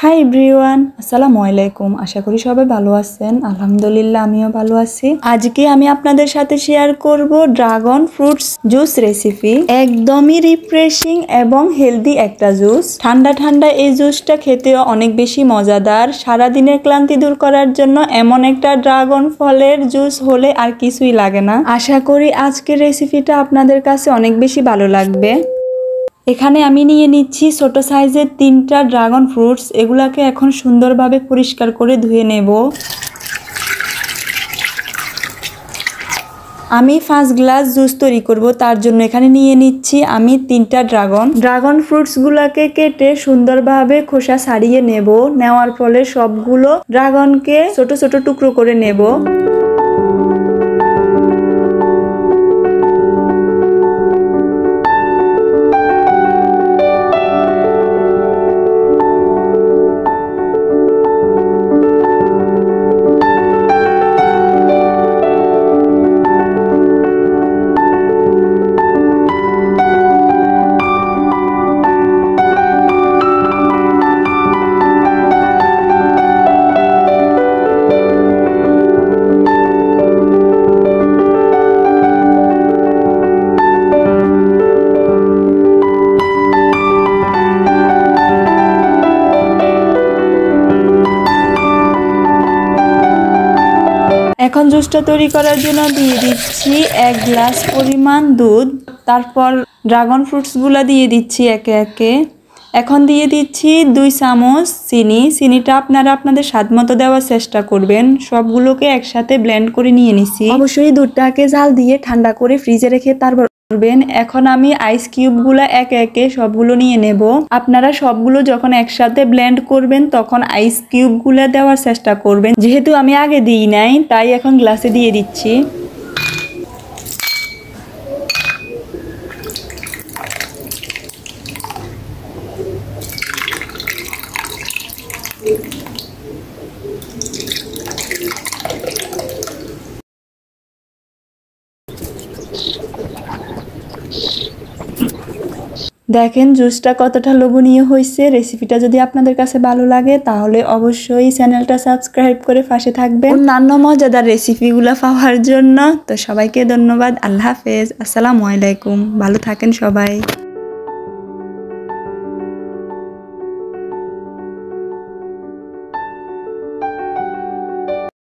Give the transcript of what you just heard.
Hi everyone, আসসালামু আলাইকুম। আশা করি সবাই ভালো আছেন। আলহামদুলিল্লাহ আমিও ভালো আছি। আজকে আমি আপনাদের সাথে শেয়ার করব ড্রাগন ফ্রুটস জুস রেসিপি। একদমই রিফ্রেশিং এবং হেলদি একটা জুস। ঠান্ডা ঠান্ডা এই জুসটা খেতেও অনেক বেশি মজাদার। সারাদিনের ক্লান্তি দূর করার জন্য এমন একটা ড্রাগন ফলের জুস হলে আর কিছুই লাগে না। আশা করি আজকের রেসিপিটা আপনাদের কাছে অনেক বেশি ভালো লাগবে। এখানে আমি নিয়ে নিচ্ছি ছোট সাইজের 3টা ড্রাগন ফ্রুটস। এগুলাকে এখন সুন্দরভাবে পরিষ্কার করে ধুয়ে নেব। আমি 5 গ্লাস জুস তৈরি করব, তার জন্য এখানে নিয়ে নিচ্ছি আমি 3টা ড্রাগন ফ্রুটসগুলোকে কেটে সুন্দরভাবে খোসা ছাড়িয়ে নেব। নেওয়ার ফলে সবগুলো ড্রাগনকে ছোট ছোট টুকরো করে নেব। এখন জুসটা তৈরি করার জন্য দিয়ে দিচ্ছি 1 গ্লাস পরিমাণ দুধ। তারপর ড্রাগন ফ্রুটসগুলো দিয়ে দিচ্ছি একে একে। এখন দিয়ে দিচ্ছি 2 চামচ চিনি। চিনিটা আপনারা আপনাদের স্বাদ মতো দেওয়ার চেষ্টা করবেন। সবগুলোকে একসাথে ব্লেন্ড করে নিয়ে নিছি। অবশ্যই দুধটাকে জাল দিয়ে ঠান্ডা করে ফ্রিজে রেখে তারপর করবেন। এখন আমি আইস কিউবগুলো একে একে সবগুলো নিয়ে নেব। আপনারা সবগুলো যখন একসাথে ব্লেন্ড করবেন তখন আইস কিউবগুলো দেওয়ার চেষ্টা করবেন। যেহেতু আমি আগে দিই নাই তাই এখন গ্লাসে দিয়ে দিচ্ছি। দেখেন জুসটা কতটা লোভনীয় হয়েছে। রেসিপিটা যদি আপনাদের কাছে ভালো লাগে তাহলে অবশ্যই চ্যানেলটা সাবস্ক্রাইব করে পাশে থাকবেন অন্যান্য মজাদার রেসিপিগুলো পাওয়ার জন্য। তো সবাইকে ধন্যবাদ। আল্লাহ হাফেজ, আসসালামু আলাইকুম। ভালো থাকেন সবাই।